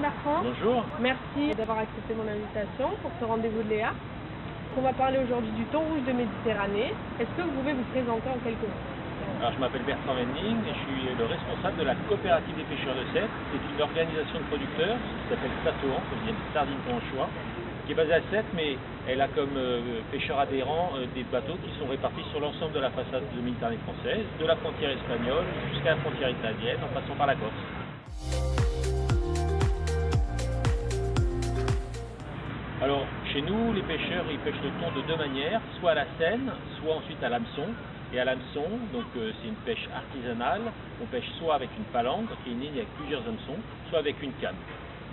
Bertrand. Bonjour. Merci d'avoir accepté mon invitation pour ce rendez-vous de Léa. On va parler aujourd'hui du thon rouge de Méditerranée. Est-ce que vous pouvez vous présenter en quelques mots? Alors, je m'appelle Bertrand Wenning et je suis le responsable de la coopérative des pêcheurs de Sète. C'est une organisation de producteurs qui s'appelle Satoan, comme dire sardine pour un choix, qui est basée à Sète, mais elle a comme pêcheurs adhérents des bateaux qui sont répartis sur l'ensemble de la façade de Méditerranée française, de la frontière espagnole jusqu'à la frontière italienne, en passant par la Corse. Alors, chez nous, les pêcheurs, ils pêchent le thon de deux manières, soit à la senne, soit ensuite à l'hameçon. Et à l'hameçon, donc c'est une pêche artisanale, on pêche soit avec une palangre, qui est une ligne avec plusieurs hameçons, soit avec une canne.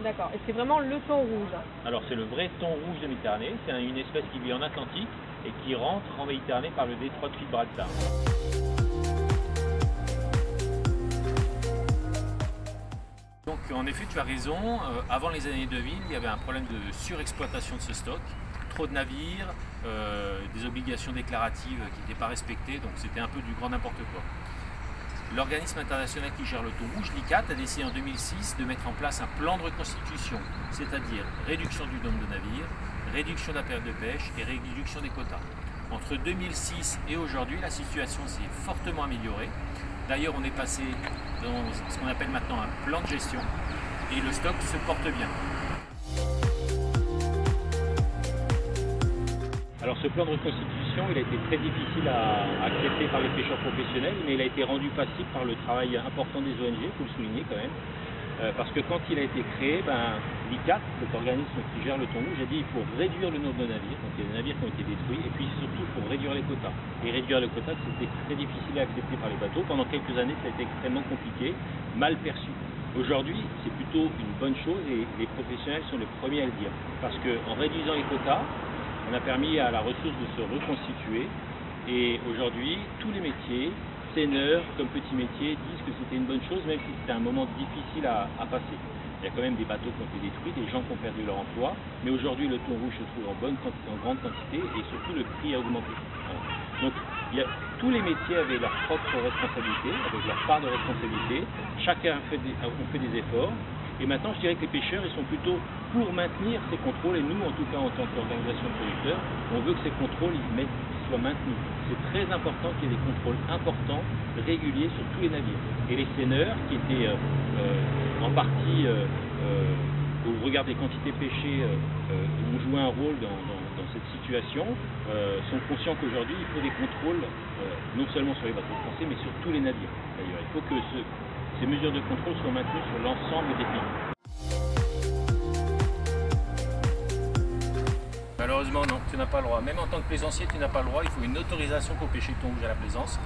D'accord, et c'est vraiment le thon rouge? Alors c'est le vrai thon rouge de Méditerranée, c'est une espèce qui vit en Atlantique et qui rentre en Méditerranée par le détroit de Gibraltar. Donc en effet, tu as raison, avant les années 2000, il y avait un problème de surexploitation de ce stock, trop de navires, des obligations déclaratives qui n'étaient pas respectées, donc c'était un peu du grand n'importe quoi. L'organisme international qui gère le thon rouge, l'ICCAT, a décidé en 2006 de mettre en place un plan de reconstitution, c'est-à-dire réduction du nombre de navires, réduction de la période de pêche et réduction des quotas. Entre 2006 et aujourd'hui, la situation s'est fortement améliorée. D'ailleurs, on est passé dans ce qu'on appelle maintenant un plan de gestion et le stock se porte bien. Alors ce plan de reconstitution, il a été très difficile à accepter par les pêcheurs professionnels, mais il a été rendu possible par le travail important des ONG, il faut le souligner quand même. Parce que quand il a été créé, l'ICCAT, cet organisme qui gère le thon rouge, a dit qu'il faut réduire le nombre de navires, donc il y a des navires qui ont été détruits, et puis surtout il faut réduire les quotas. Et réduire les quotas, c'était très difficile à accepter par les bateaux. Pendant quelques années, ça a été extrêmement compliqué, mal perçu. Aujourd'hui, c'est plutôt une bonne chose et les professionnels sont les premiers à le dire. Parce qu'en réduisant les quotas, on a permis à la ressource de se reconstituer et aujourd'hui, tous les métiers, seineurs comme petits métiers, disent que c'était une bonne chose, même si c'était un moment difficile à passer. Il y a quand même des bateaux qui ont été détruits, des gens qui ont perdu leur emploi, mais aujourd'hui le thon rouge se trouve en grande quantité et surtout le prix a augmenté. Voilà. Donc tous les métiers avaient leur propre responsabilité, avec leur part de responsabilité, chacun a fait des efforts. Et maintenant, je dirais que les pêcheurs, ils sont plutôt pour maintenir ces contrôles. Et nous, en tout cas, en tant qu'organisation de producteurs, on veut que ces contrôles soient maintenus. C'est très important qu'il y ait des contrôles importants, réguliers sur tous les navires. Et les seineurs, qui étaient en partie, au regard des quantités pêchées, ont joué un rôle dans cette situation, sont conscients qu'aujourd'hui, il faut des contrôles, non seulement sur les bateaux français, mais sur tous les navires. D'ailleurs, il faut que ces mesures de contrôle soient maintenues sur l'ensemble des pays. Malheureusement non, tu n'as pas le droit. Même en tant que plaisancier, tu n'as pas le droit. Il faut une autorisation pour pêcher le thon rouge à la plaisance.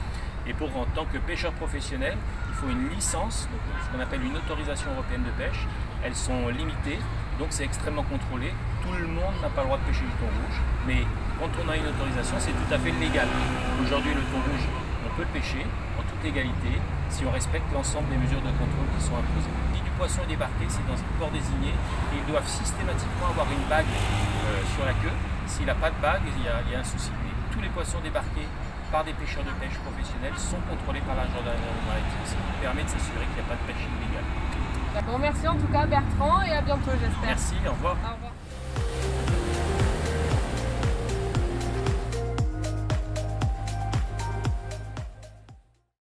Et en tant que pêcheur professionnel, il faut une licence, donc ce qu'on appelle une autorisation européenne de pêche. Elles sont limitées, donc c'est extrêmement contrôlé. Tout le monde n'a pas le droit de pêcher du thon rouge, mais quand on a une autorisation, c'est tout à fait légal. Aujourd'hui, le thon rouge, on peut le pêcher en toute égalité si on respecte l'ensemble des mesures de contrôle qui sont imposées. Si du poisson est débarqué, c'est dans un port désigné et ils doivent systématiquement avoir une bague sur la queue. S'il n'a pas de bague, il y a un souci. Mais tous les poissons débarqués par des pêcheurs de pêche professionnels sont contrôlés par la gendarmerie maritime, ce qui permet de s'assurer qu'il n'y a pas de pêche illégale. Bon, merci en tout cas Bertrand et à bientôt j'espère. Merci, au revoir. Au revoir.